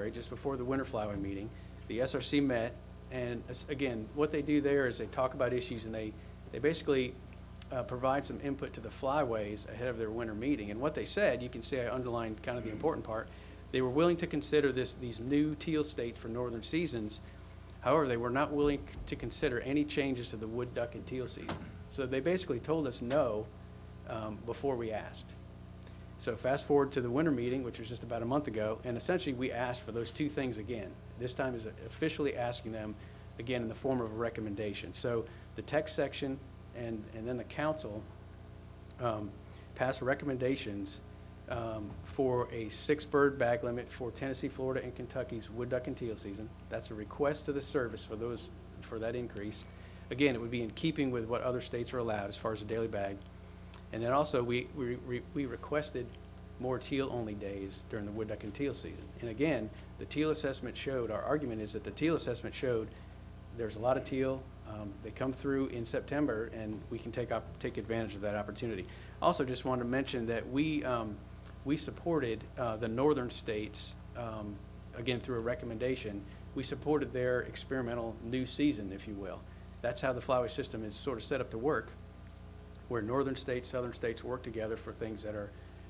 February, just before the winter flyway meeting, the SRC met, and again, what they do there is they talk about issues, and they basically provide some input to the flyways ahead of their winter meeting. And what they said, you can see I underlined kind of the important part, they were willing to consider these new teal states for northern seasons. However, they were not willing to consider any changes to the wood duck and teal season. So they basically told us no before we asked. So fast forward to the winter meeting, which was just about a month ago, and essentially we asked for those two things again. This time is officially asking them again in the form of a recommendation. So the text section and then the council passed recommendations for a 6-bird bag limit for Tennessee, Florida, and Kentucky's wood duck and teal season. That's a request to the service for that increase. Again, it would be in keeping with what other states are allowed as far as a daily bag. And then also we requested more teal-only days during the wood duck and teal season. And again, the teal assessment showed, our argument is that the teal assessment showed there's a lot of teal. They come through in September, and we can take advantage of that opportunity. Also, just wanted to mention that we supported the northern states, again, through a recommendation. We supported their experimental new season, if you will. That's how the flyway system is sort of set up to work, where northern states, southern states work together for things that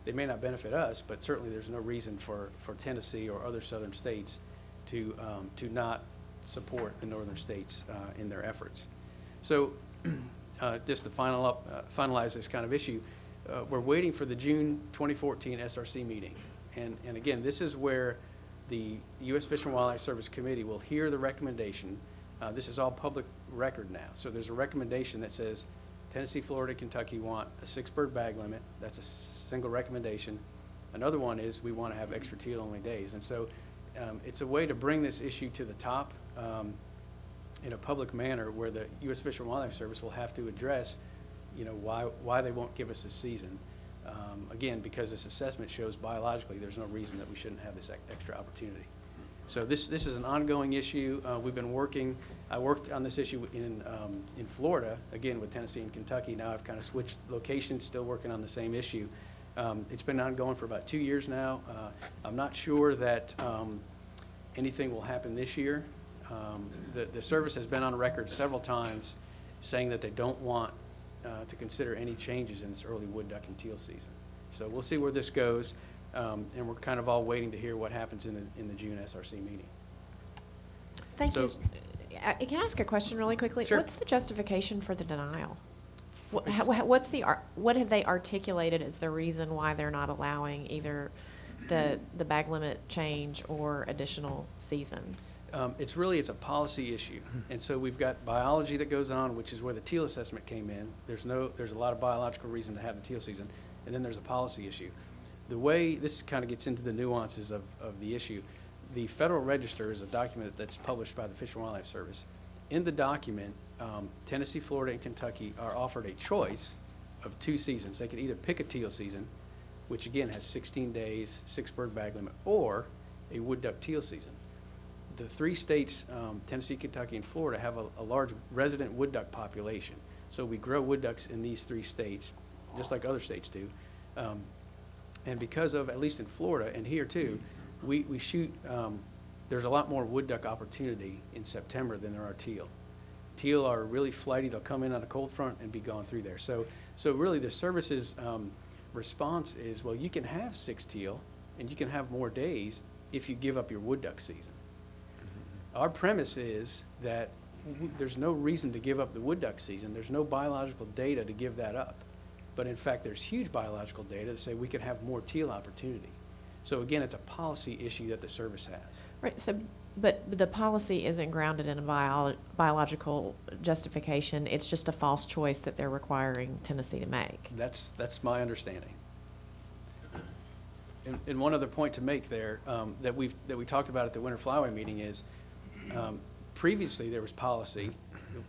they may not benefit us, but certainly there's no reason for Tennessee or other southern states to not support the northern states in their efforts. So just to finalize this kind of issue, we're waiting for the June 2014 SRC meeting. And again, this is where the U.S. Fish and Wildlife Service Committee will hear the recommendation. This is all public record now. So there's a recommendation that says Tennessee, Florida, Kentucky want a 6-bird bag limit. That's a single recommendation. Another one is we want to have extra teal-only days. And so it's a way to bring this issue to the top in a public manner, where the U.S. Fish and Wildlife Service will have to address, why they won't give us a season. Again, because this assessment shows biologically there's no reason that we shouldn't have this extra opportunity. So this is an ongoing issue. We've been working. I worked on this issue in Florida, again with Tennessee and Kentucky. Now I've kind of switched locations, still working on the same issue. It's been ongoing for about 2 years now. I'm not sure that anything will happen this year. The service has been on record several times saying that they don't want to consider any changes in this early wood duck and teal season. So we'll see where this goes, and we're kind of all waiting to hear what happens in the June SRC meeting. Thank you. Can I ask a question really quickly? Sure. What's the justification for the denial? What have they articulated as the reason why they're not allowing either the bag limit change or additional season? It's a policy issue, and so we've got biology that goes on, which is where the teal assessment came in. There's a lot of biological reason to have the teal season, and then there's a policy issue. The way this kind of gets into the nuances of the issue, the Federal Register is a document that's published by the Fish and Wildlife Service. In the document, Tennessee, Florida, and Kentucky are offered a choice of 2 seasons. They can either pick a teal season, which again has 16 days, 6-bird bag limit, or a wood duck teal season. The 3 states, Tennessee, Kentucky, and Florida, have a large resident wood duck population. So we grow wood ducks in these 3 states, just like other states do. And because of, at least in Florida and here too, we shoot, there's a lot more wood duck opportunity in September than there are teal. Teal are really flighty. They'll come in on a cold front and be gone through there. So really the service's response is, well, you can have 6 teal and you can have more days if you give up your wood duck season. Our premise is that there's no reason to give up the wood duck season. There's no biological data to give that up. But in fact, there's huge biological data to say we could have more teal opportunity. So again, it's a policy issue that the service has. Right. So, but the policy isn't grounded in a biological justification. It's just a false choice that they're requiring Tennessee to make. That's my understanding. And one other point to make there that we talked about at the Winter Flyway meeting is previously there was policy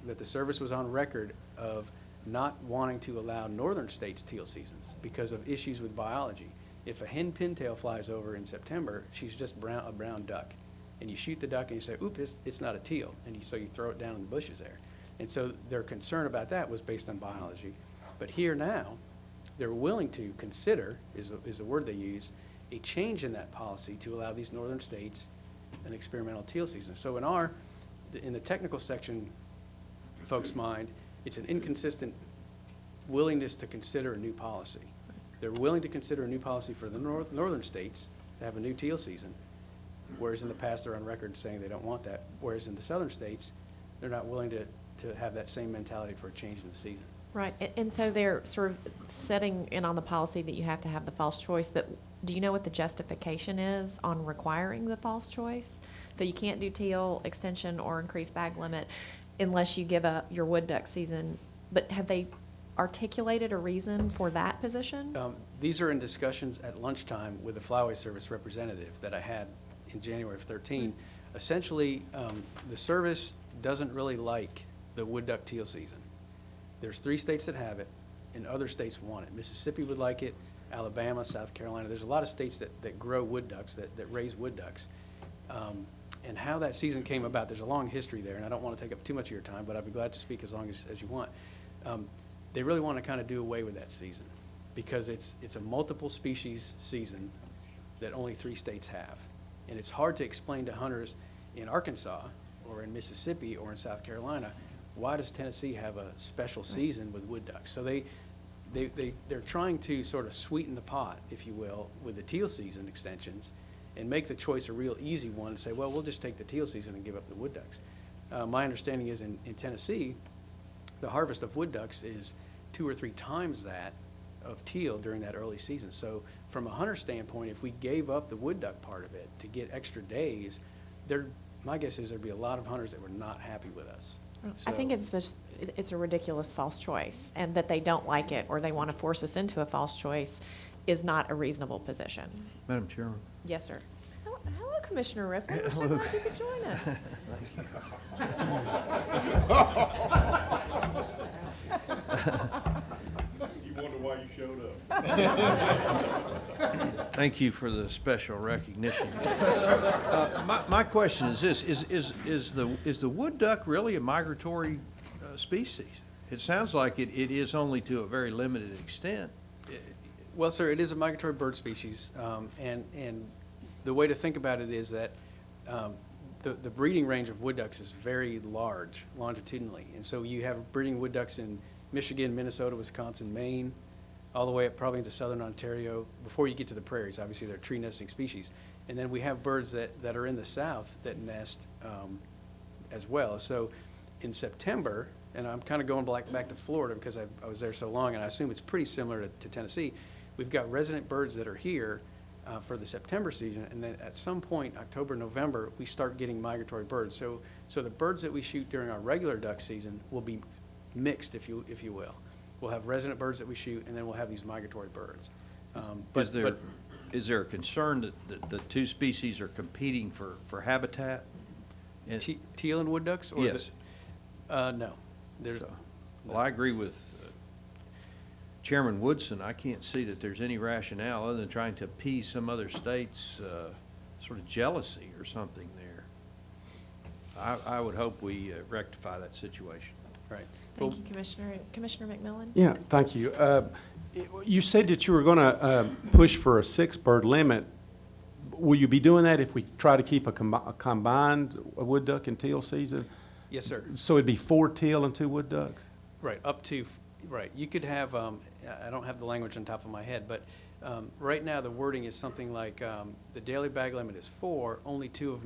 that the service was on record of not wanting to allow northern states teal seasons because of issues with biology. If a hen pintail flies over in September, she's just a brown duck. And you shoot the duck and you say, oops, it's not a teal. And so you throw it down in the bushes there. And so their concern about that was based on biology. But here now, they're willing to consider, is the word they use, a change in that policy to allow these northern states an experimental teal season. So in the technical section, folks' mind, it's an inconsistent willingness to consider a new policy. They're willing to consider a new policy for the northern states to have a new teal season, whereas in the past they're on record saying they don't want that. Whereas in the southern states, they're not willing to have that same mentality for a change in the season. Right, and so they're sort of setting in on the policy that you have to have the false choice, but do you know what the justification is on requiring the false choice? So you can't do teal extension or increased bag limit unless you give up your wood duck season, but have they articulated a reason for that position? These are in discussions at lunchtime with the Flyway Service representative that I had in January of 13. Essentially, the service doesn't really like the wood duck teal season. There's 3 states that have it, and other states want it. Mississippi would like it, Alabama, South Carolina. There's a lot of states that grow wood ducks, that raise wood ducks. And how that season came about, there's a long history there, and I don't want to take up too much of your time, but I'd be glad to speak as long as you want. They really want to kind of do away with that season because it's a multiple species season that only 3 states have. And it's hard to explain to hunters in Arkansas or in Mississippi or in South Carolina, why does Tennessee have a special season with wood ducks? So they're trying to sort of sweeten the pot, if you will, with the teal season extensions and make the choice a real easy one and say, well, we'll just take the teal season and give up the wood ducks. My understanding is in Tennessee, the harvest of wood ducks is 2 or 3 times that of teal during that early season. So from a hunter standpoint, if we gave up the wood duck part of it to get extra days, my guess is there'd be a lot of hunters that were not happy with us. I think it's a ridiculous false choice, and that they don't like it or they want to force us into a false choice is not a reasonable position. Madam Chairman. Yes, sir. Hello, Commissioner Ripley. We're so glad you could join us. You wonder why you showed up. Thank you for the special recognition. My question is this, is the wood duck really a migratory species? It sounds like it is only to a very limited extent. Well, sir, it is a migratory bird species, and the way to think about it is that the breeding range of wood ducks is very large longitudinally, and so you have breeding wood ducks in Michigan, Minnesota, Wisconsin, Maine, all the way up probably into southern Ontario. Before you get to the prairies, obviously they're tree nesting species, and then we have birds that are in the south that nest as well. So in September, and I'm kind of going back to Florida because I was there so long, and I assume it's pretty similar to Tennessee. We've got resident birds that are here for the September season, and then at some point, October, November, we start getting migratory birds. So the birds that we shoot during our regular duck season will be mixed, if you will. We'll have resident birds that we shoot, and then we'll have these migratory birds. Is there a concern that the 2 species are competing for habitat? Teal and wood ducks? Or yes. No. Well, I agree with Chairman Woodson. I can't see that there's any rationale other than trying to appease some other states' sort of jealousy or something there. I would hope we rectify that situation. Right. Thank you, Commissioner. Commissioner McMillan? Yeah, thank you. You said that you were going to push for a 6-bird limit. Will you be doing that if we try to keep a combined wood duck and teal season? Yes, sir. So it'd be 4 teal and 2 wood ducks? Right, right. You could have, I don't have the language on top of my head, but right now the wording is something like the daily bag limit is 4, only two of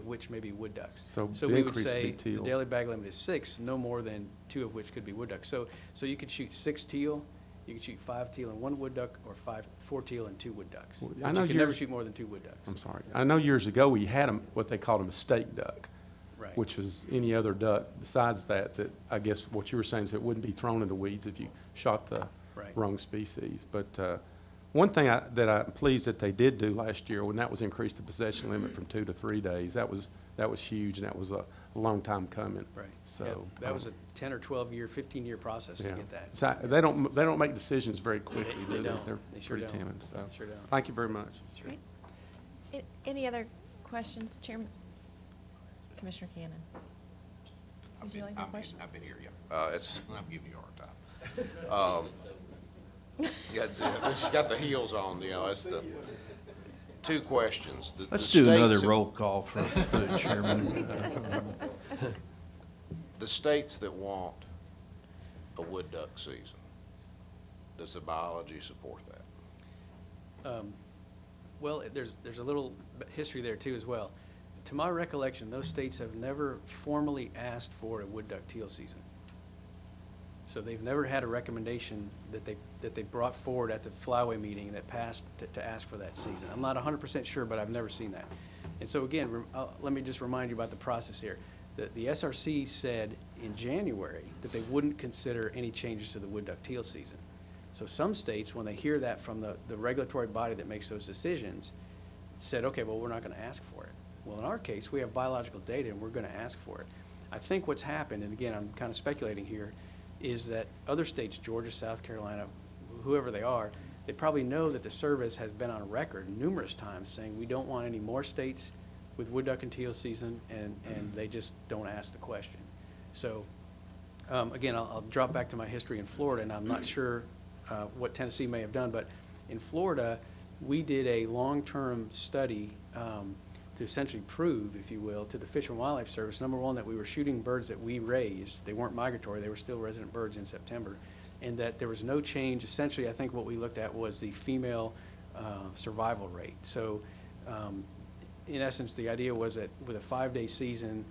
which may be wood ducks. So we would increase would be say teal. the daily bag limit is 6, no more than 2 of which could be wood ducks. So you could shoot 6 teal, you could shoot 5 teal and 1 wood duck, or 4 teal and 2 wood ducks. Well, But you can never shoot more than 2 wood ducks. I'm sorry. I know years ago we had what they called a mistake duck, Right. which was any other duck besides that I guess what you were saying is it wouldn't be thrown into weeds if you shot the Right. wrong species. But one thing that I'm pleased that they did do last year, when that was increased the possession limit from 2 to 3 days, that was huge, and that was a long time coming. Right. So Yeah, that was a 10 or 12-year, 15-year process to get that. So they don't make decisions very quickly. They do don't. They're They sure pretty don't. timid. So They sure don't. thank you very much. Sure. Any other questions, Chairman? Commissioner Cannon? Would you like a question? I've been here, yeah. I'm giving you a hard time. Yeah, she's got the heels on, it's the two questions. The Let's do another states- roll call for the chairman. The states that want a wood duck season, does the biology support that? Well, there's a little history there too as well. To my recollection, those states have never formally asked for a wood duck teal season. So they've never had a recommendation that they brought forward at the flyway meeting that passed to ask for that season. I'm not 100% sure, but I've never seen that. And so again, let me just remind you about the process here. The SRC said in January that they wouldn't consider any changes to the wood duck teal season. So some states, when they hear that from the regulatory body that makes those decisions, said, okay, well, we're not going to ask for it. Well, in our case, we have biological data and we're going to ask for it. I think what's happened, and again, I'm kind of speculating here, is that other states, Georgia, South Carolina, whoever they are, they probably know that the service has been on record numerous times saying we don't want any more states with wood duck and teal season, and they just don't ask the question. So, again, I'll drop back to my history in Florida, and I'm not sure what Tennessee may have done, but in Florida, we did a long-term study to essentially prove, if you will, to the Fish and Wildlife Service, number one, that we were shooting birds that we raised. They weren't migratory, they were still resident birds in September, and that there was no change. Essentially, I think what we looked at was the female survival rate. So, in essence, the idea was that with a 5-day season,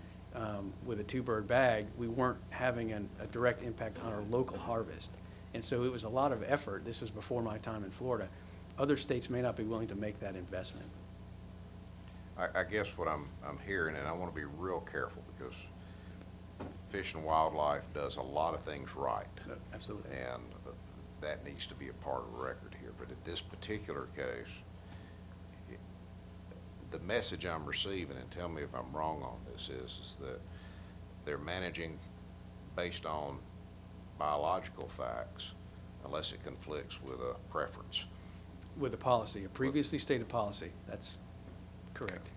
with a 2-bird bag, we weren't having a direct impact on our local harvest. And so it was a lot of effort. This was before my time in Florida. Other states may not be willing to make that investment. I guess what I'm hearing, and I want to be real careful because Fish and Wildlife does a lot of things right. Absolutely. And that needs to be a part of the record here. But in this particular case, the message I'm receiving, and tell me if I'm wrong on this, is that they're managing based on biological facts unless it conflicts with a preference. With a policy, a previously stated policy. That's correct.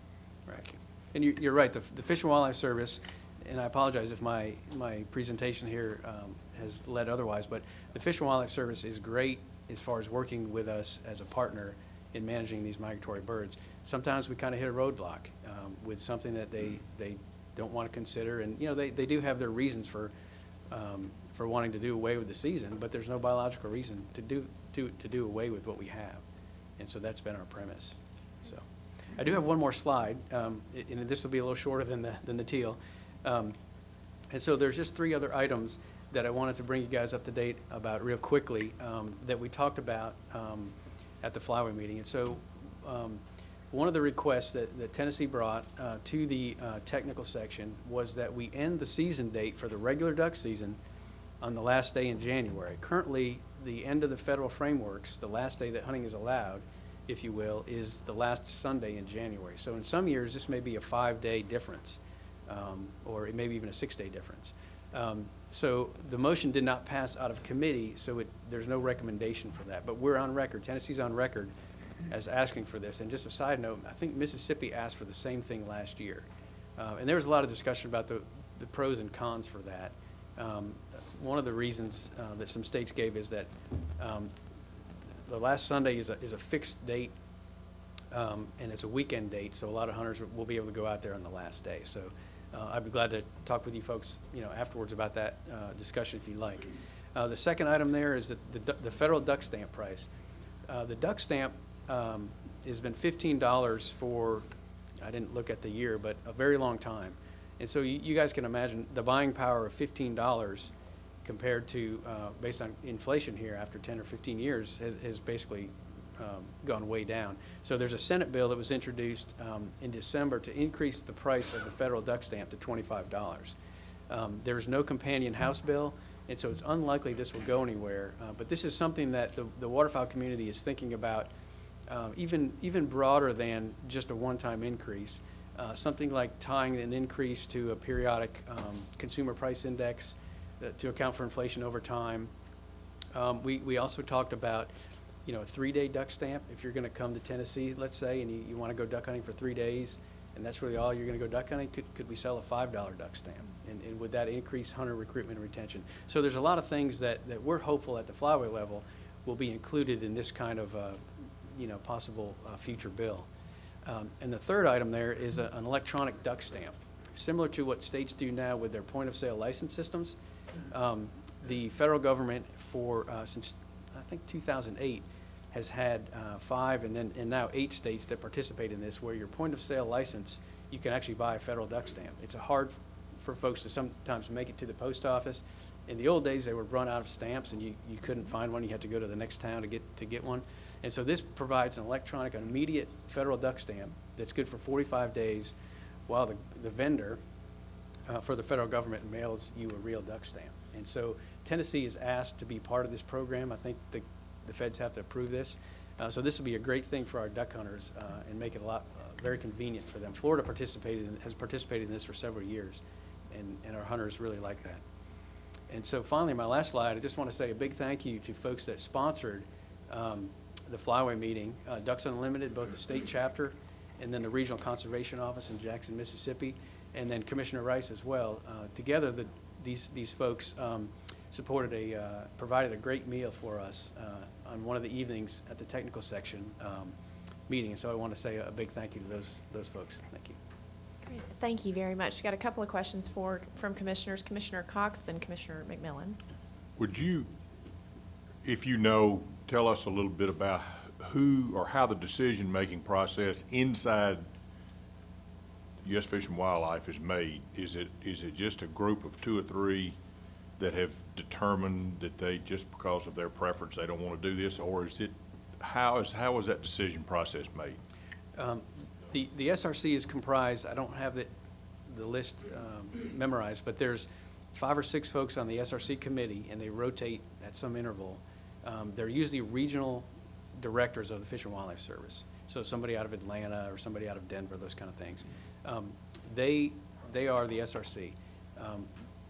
Right. And you're right, the Fish and Wildlife Service, and I apologize if my presentation here has led otherwise, but the Fish and Wildlife Service is great as far as working with us as a partner in managing these migratory birds. Sometimes we kind of hit a roadblock with something that they don't want to consider, and they do have their reasons for wanting to do away with the season, but there's no biological reason to do away with what we have, and so that's been our premise. So I do have one more slide, and this will be a little shorter than the teal, and so there's just 3 other items that I wanted to bring you guys up to date about real quickly that we talked about at the flyway meeting. And so one of the requests that Tennessee brought to the technical section was that we end the season date for the regular duck season on the last day in January. Currently, the end of the federal frameworks, the last day that hunting is allowed, if you will, is the last Sunday in January. So in some years, this may be a 5-day difference, or it may be even a 6-day difference. So the motion did not pass out of committee, so there's no recommendation for that. But we're on record, Tennessee's on record as asking for this. And just a side note, I think Mississippi asked for the same thing last year. And there was a lot of discussion about the pros and cons for that. One of the reasons that some states gave is that the last Sunday is a fixed date, and it's a weekend date, so a lot of hunters will be able to go out there on the last day. So I'd be glad to talk with you folks, afterwards about that discussion if you'd like. The second item there is that the federal duck stamp price. The duck stamp has been $15 for, I didn't look at the year, but a very long time. And so you guys can imagine the buying power of $15 compared to, based on inflation here after 10 or 15 years, has basically gone way down. So there's a Senate bill that was introduced in December to increase the price of the federal duck stamp to $25. There's no companion House bill, and so it's unlikely this will go anywhere. But this is something that the waterfowl community is thinking about, even broader than just a one-time increase. Something like tying an increase to a periodic consumer price index to account for inflation over time. We also talked about a 3-day duck stamp. If you're going to come to Tennessee, let's say, and you want to go duck hunting for 3 days, and that's really all you're going to go duck hunting, could we sell a $5 duck stamp? And would that increase hunter recruitment and retention? So there's a lot of things that we're hopeful at the flyway level will be included in this kind of possible future bill. And the third item there is an electronic duck stamp, similar to what states do now with their point-of-sale license systems. The federal government since I think 2008 has had 5 and now 8 states that participate in this, where your point-of-sale license, you can actually buy a federal duck stamp. It's hard for folks to sometimes make it to the post office. In the old days, they would run out of stamps, and you couldn't find one. You had to go to the next town to get one. And so this provides an immediate federal duck stamp that's good for 45 days, while the vendor for the federal government mails you a real duck stamp. And so Tennessee is asked to be part of this program. I think the feds have to approve this. So this will be a great thing for our duck hunters and make it very convenient for them. Florida has participated in this for several years, and our hunters really like that. And so finally, my last slide, I just want to say a big thank you to folks that sponsored the Flyway meeting, Ducks Unlimited, both the state chapter and then the Regional Conservation Office in Jackson, Mississippi, and then Commissioner Rice as well. Together, these folks provided a great meal for us on one of the evenings at the technical section meeting. And so I want to say a big thank you to those folks. Thank you. Great. Thank you very much. We've got a couple of questions from commissioners. Commissioner Cox, then Commissioner McMillan. Would you, if you know, tell us a little bit about who or how the decision-making process inside U.S. Fish and Wildlife is made? Is it just a group of 2 or 3 that have determined that they, just because of their preference, they don't want to do this, or is it, how is that decision process made? The SRC is comprised, I don't have the list memorized, but there's 5 or 6 folks on the SRC committee, and they rotate at some interval. They're usually regional directors of the Fish and Wildlife Service. So somebody out of Atlanta or somebody out of Denver, those kind of things. They are the SRC.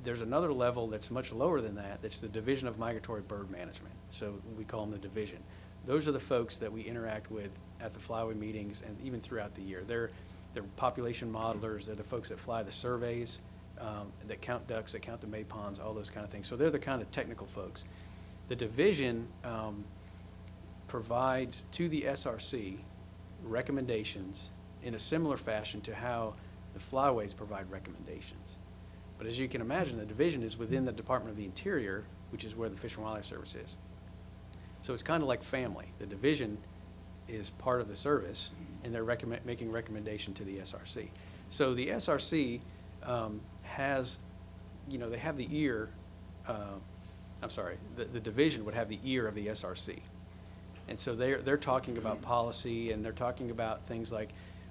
There's another level that's much lower than that. That's the Division of Migratory Bird Management. So we call them the division. Those are the folks that we interact with at the Flyway meetings and even throughout the year. They're population modelers. They're the folks that fly the surveys, that count ducks, that count the May ponds, all those kind of things. So they're the kind of technical folks. The division provides to the SRC recommendations in a similar fashion to how the Flyways provide recommendations. But as you can imagine, the division is within the Department of the Interior, which is where the Fish and Wildlife Service is. So it's kind of like family. The division is part of the service, and they're making recommendation to the SRC. So the SRC has, they have the ear, the division would have the ear of the SRC. And so they're talking about policy, and they're talking about things like,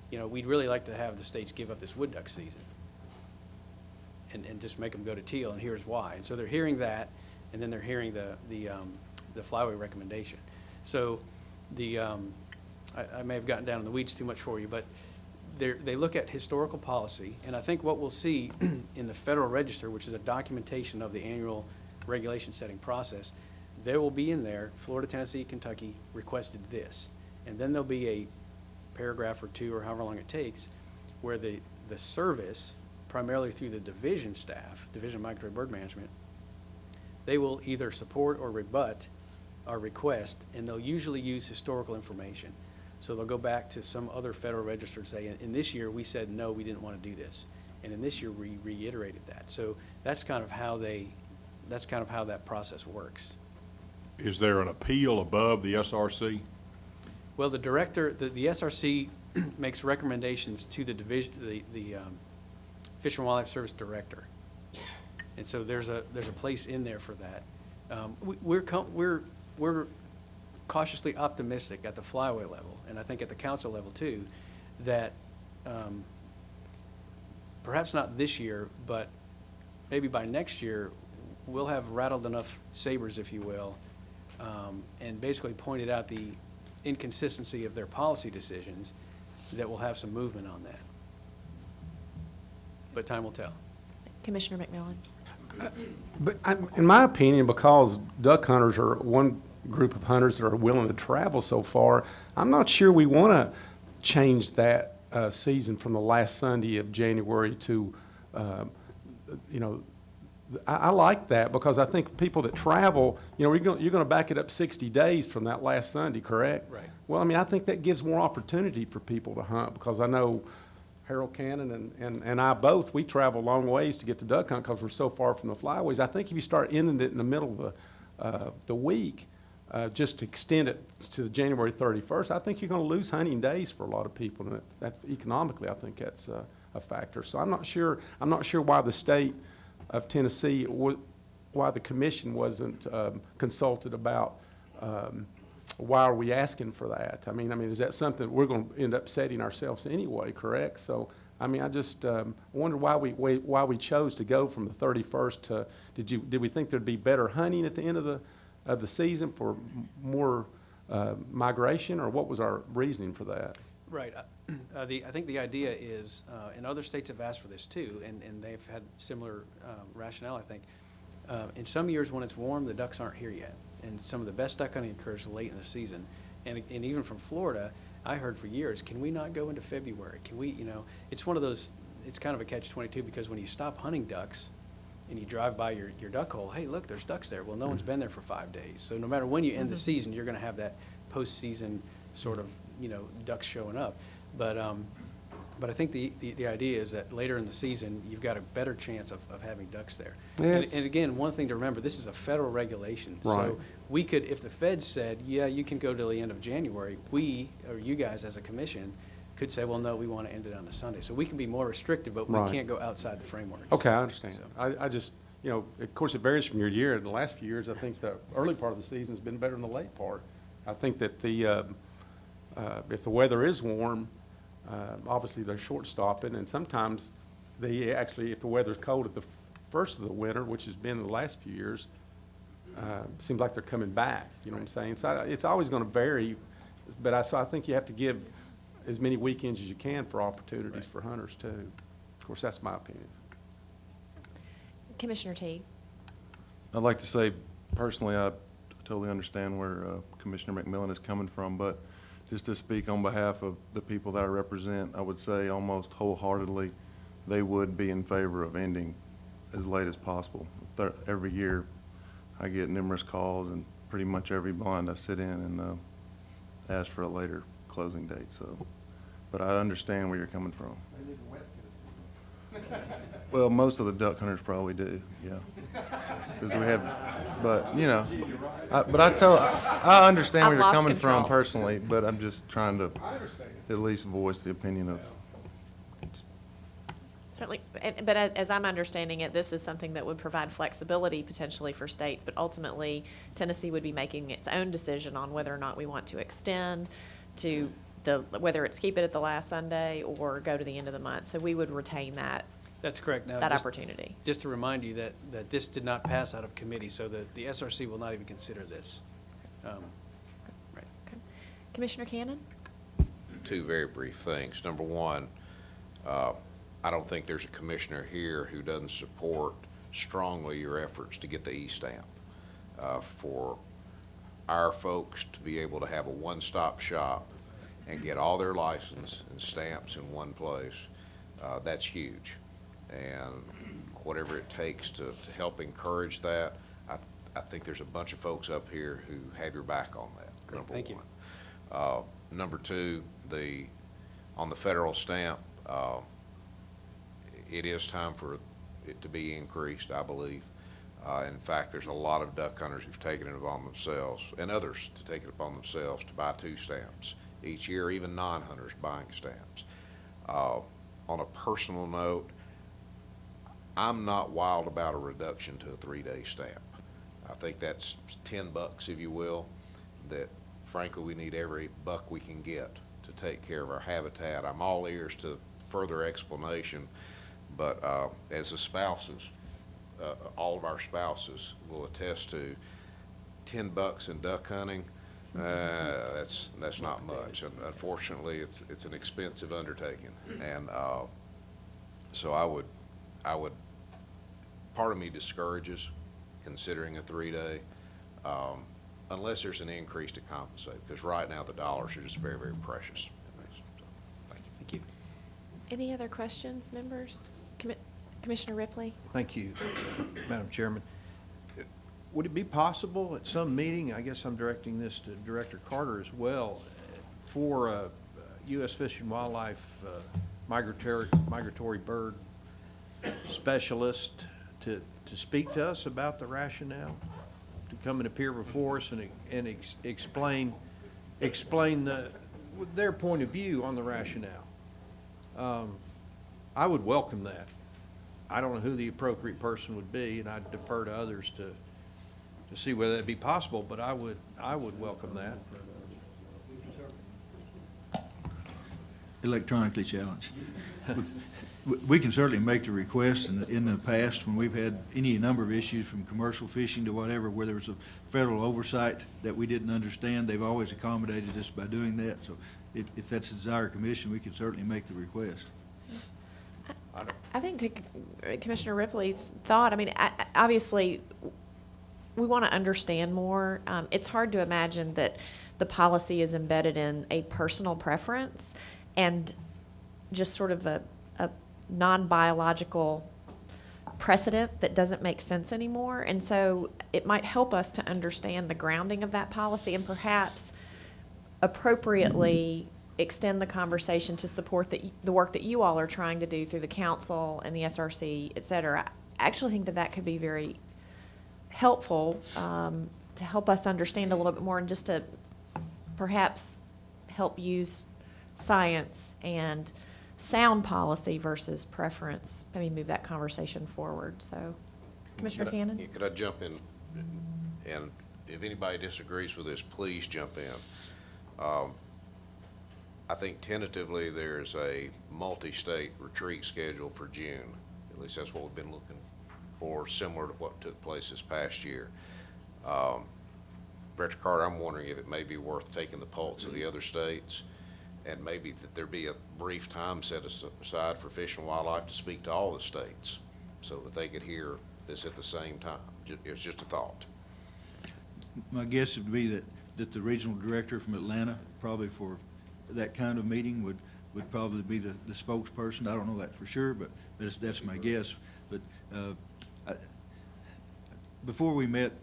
we'd really like to have the states give up this wood duck season and just make them go to teal, and here's why. And so they're hearing that, and then they're hearing the Flyway recommendation. So I may have gotten down in the weeds too much for you, but they look at historical policy, and I think what we'll see in the Federal Register, which is a documentation of the annual regulation setting process, there will be in there, Florida, Tennessee, Kentucky requested this. And then there'll be a paragraph or 2 or however long it takes where the service, primarily through the division staff, Division of Migratory Bird Management, they will either support or rebut our request, and they'll usually use historical information. So they'll go back to some other Federal Register and say, in this year we said no, we didn't want to do this. And in this year we reiterated that. So that's kind of how that process works. Is there an appeal above the SRC? Well, the director, the SRC makes recommendations to the division, the Fish and Wildlife Service director, and so there's a place in there for that. We're cautiously optimistic at the Flyway level, and I think at the council level too, that perhaps not this year, but maybe by next year, we'll have rattled enough sabers, if you will, and basically pointed out the inconsistency of their policy decisions, that we'll have some movement on that. But time will tell. Commissioner McMillan. But in my opinion, because duck hunters are one group of hunters that are willing to travel so far, I'm not sure we want to change that season from the last Sunday of January to, I like that, because I think people that travel, you're gonna back it up 60 days from that last Sunday, correct? Right. Well, I mean, I think that gives more opportunity for people to hunt, because I know Harold Cannon and I both, we travel long ways to get to duck hunt because we're so far from the flyways. I think if you start ending it in the middle of the week, just to extend it to January 31st, I think you're gonna lose hunting days for a lot of people, and that economically, I think that's a factor. So I'm not sure why the state of Tennessee, why the commission wasn't consulted about why are we asking for that? I mean, is that something we're going to end up setting ourselves anyway, correct? So, I mean, I just wonder why we chose to go from the 31st to, did we think there'd be better hunting at the end of the season for more migration, or what was our reasoning for that? Right. I think the idea is, and other states have asked for this too, and they've had similar rationale, I think. In some years when it's warm, the ducks aren't here yet. And some of the best duck hunting occurs late in the season. And even from Florida, I heard for years, can we not go into February? Can we, it's one of those, it's kind of a catch-22, because when you stop hunting ducks and you drive by your duck hole, hey, look, there's ducks there. Well, no one's been there for 5 days. So no matter when you end the season, you're going to have that postseason sort of, ducks showing up. But I think the idea is that later in the season, you've got a better chance of having ducks there. Yeah, And again, one thing to remember, this is a federal regulation. Right. So we could, if the feds said, yeah, you can go till the end of January, we, or you guys as a commission, could say, well, no, we want to end it on a Sunday. So we can be more restrictive, but we Right. can't go outside the frameworks. Okay, I understand. So- I just, of course, it varies from year to year. In the last few years, I think the early part of the season's been better than the late part. I think that if the weather is warm, obviously they're short stopping, and sometimes they actually, if the weather's cold at the first of the winter, which has been the last few years, seems like they're coming back, you know what I'm saying? So it's always gonna vary, but I think you have to give as many weekends as you can for opportunities for hunters too. Of course, that's my opinion. Commissioner Teague? I'd like to say, personally, I totally understand where Commissioner McMillan is coming from, but just to speak on behalf of the people that I represent, I would say almost wholeheartedly they would be in favor of ending as late as possible. Every year, I get numerous calls, and pretty much every blind I sit in and ask for a later closing date. So, but I understand where you're coming from. Well, most of the duck hunters probably do, yeah. 'Cause we have, but I understand I've where you're lost coming from control. personally, but I'm just trying to at least voice the opinion of. Certainly, but as I'm understanding it, this is something that would provide flexibility potentially for states, but ultimately Tennessee would be making its own decision on whether or not we want to extend to whether it's keep it at the last Sunday or go to the end of the month. So we would retain that That's correct. Now, opportunity. Just to remind you that this did not pass out of committee, so the SRC will not even consider this. Right. Okay. Commissioner Cannon? Two very brief things. Number one, I don't think there's a commissioner here who doesn't support strongly your efforts to get the E-stamp. For our folks to be able to have a one-stop shop and get all their license and stamps in one place, that's huge. And whatever it takes to help encourage that, I think there's a bunch of folks up here who have your back on that. Great, Number thank you. one. Number two, on the federal stamp, it is time for it to be increased, I believe. In fact, there's a lot of duck hunters who've taken it upon themselves, and others to take it upon themselves, to buy 2 stamps each year, even non-hunters buying stamps. On a personal note, I'm not wild about a reduction to a 3-day stamp. I think that's $10, if you will, that frankly we need every buck we can get to take care of our habitat. I'm all ears to further explanation, but as the spouses, all of our spouses will attest to, $10 in duck hunting, that's not much. And unfortunately, it's an expensive undertaking, and so I would, part of me discourages considering a 3-day, unless there's an increase to compensate, because right now the dollars are just very, very precious. So, thank you. Thank you. Any other questions, members? Commissioner Ripley? Thank you, Madam Chairman. Would it be possible at some meeting, I guess I'm directing this to Director Carter as well, for U.S. Fish and Wildlife migratory bird specialist to speak to us about the rationale, to come and appear before us and explain their point of view on the rationale? I would welcome that. I don't know who the appropriate person would be, and I'd defer to others to see whether that'd be possible, but I would welcome that. Electronically challenged. We can certainly make the request. In the past, when we've had any number of issues from commercial fishing to whatever, where there was a federal oversight that we didn't understand, they've always accommodated us by doing that. So if that's the desire of commission, we can certainly make the request. I think to Commissioner Ripley's thought, I mean, obviously, we want to understand more. It's hard to imagine that the policy is embedded in a personal preference and just sort of a non-biological precedent that doesn't make sense anymore. And so it might help us to understand the grounding of that policy and perhaps appropriately extend the conversation to support the work that you all are trying to do through the council and the SRC, et cetera. I actually think that could be very helpful to help us understand a little bit more and just to perhaps help use science and sound policy versus preference, maybe move that conversation forward. So, Commissioner Cannon? Could I jump in? And if anybody disagrees with this, please jump in. I think tentatively there's a multi-state retreat scheduled for June. At least that's what we've been looking for, similar to what took place this past year. Director Carter, I'm wondering if it may be worth taking the pulse of the other states, and maybe that there be a brief time set aside for Fish and Wildlife to speak to all the states so that they could hear this at the same time. It's just a thought. My guess would be that the regional director from Atlanta, probably for that kind of meeting, would probably be the spokesperson. I don't know that for sure, but that's my guess. But before we met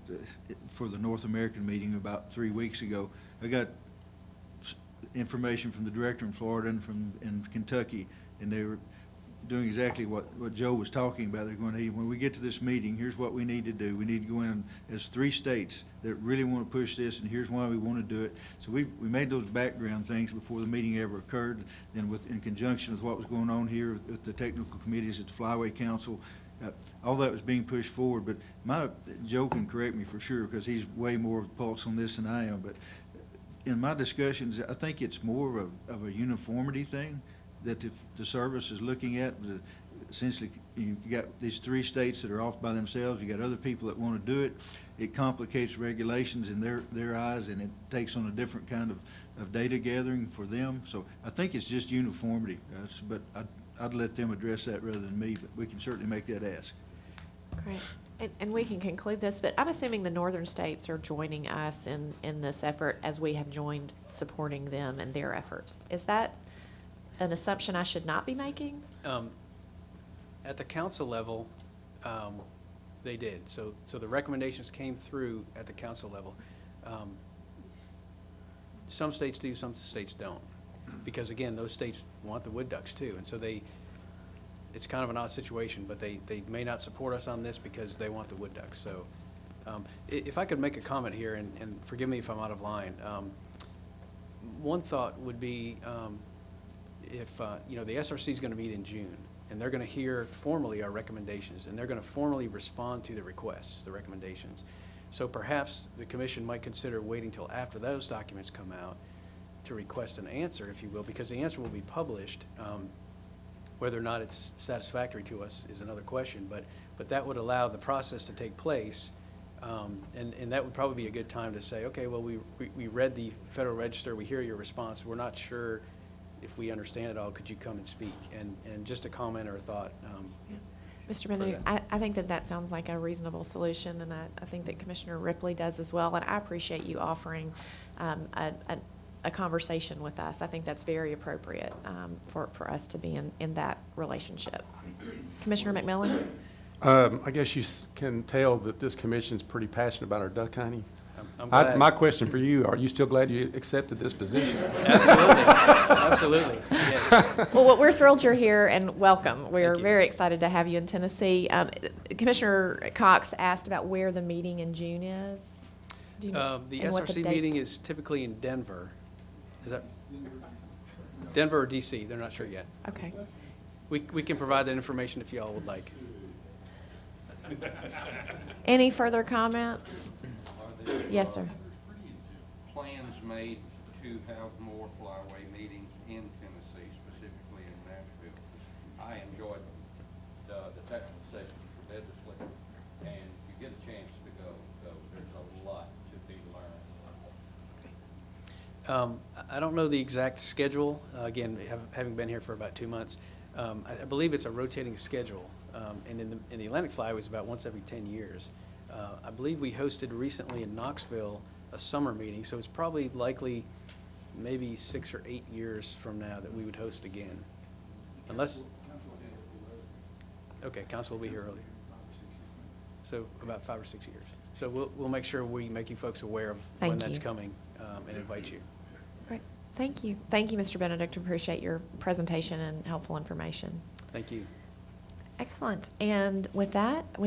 for the North American meeting about 3 weeks ago, I got information from the director in Florida and in Kentucky, and they were doing exactly what Joe was talking about. They're going, hey, when we get to this meeting, here's what we need to do. We need to go in as 3 states that really want to push this, and here's why we want to do it. So we made those background things before the meeting ever occurred, and in conjunction with what was going on here with the technical committees at the Flyway Council. All that was being pushed forward, but Joe can correct me for sure because he's way more of a pulse on this than I am, but in my discussions, I think it's more of a uniformity thing that the service is looking at. Essentially, you got these 3 states that are off by themselves. You got other people that want to do it. It complicates regulations in their eyes, and it takes on a different kind of data gathering for them. So I think it's just uniformity. But I'd let them address that rather than me, but we can certainly make that ask. Great. And we can conclude this, but I'm assuming the northern states are joining us in this effort as we have joined supporting them and their efforts. Is that an assumption I should not be making? At the council level, they did. So the recommendations came through at the council level. Some states do, some states don't. Because again, those states want the wood ducks too. And so it's kind of an odd situation, but they may not support us on this because they want the wood ducks. So if I could make a comment here, and forgive me if I'm out of line, one thought would be if the SRC is going to meet in June, and they're going to hear formally our recommendations, and they're going to formally respond to the requests, the recommendations. So perhaps the commission might consider waiting till after those documents come out to request an answer, if you will, because the answer will be published. Whether or not it's satisfactory to us is another question, but that would allow the process to take place, and that would probably be a good time to say, okay, well, we read the Federal Register, we hear your response, we're not sure if we understand it all, could you come and speak? And just a comment or a thought. Mr. Manu, I think that sounds like a reasonable solution, and I think that Commissioner Ripley does as well, and I appreciate you offering a conversation with us. I think that's very appropriate for us to be in that relationship. Commissioner McMillan? I guess you can tell that this commission's pretty passionate about our duck hunting. I'm glad. My question for you, are you still glad you accepted this position? Absolutely, yes. Well, we're thrilled you're here and welcome. We're very excited to have you in Tennessee. Commissioner Cox asked about where the meeting in June is. Do you know? The and what SRC date- meeting is typically in Denver. Is that Denver or DC? They're not sure yet. Okay. We can provide that information if y'all would like. Any further comments? Yes, sir. Plans made to have more flyway meetings in Tennessee, specifically in Nashville. I enjoyed the technical sessions tremendously, and if you get a chance to go, there's a lot to be learned. I don't know the exact schedule. Again, having been here for about 2 months, I believe it's a rotating schedule. And in the Atlantic Fly, it was about once every 10 years. I believe we hosted recently in Knoxville a summer meeting, so it's probably likely maybe 6 or 8 years from now that we would host again. Unless, okay, council will be here earlier. So about 5 or 6 years. So we'll make sure we make you folks aware of when Thank that's you. coming and invite you. Great. Thank you. Thank you, Mr. Benedict. Appreciate your presentation and helpful information. Thank you. Excellent. And with that, we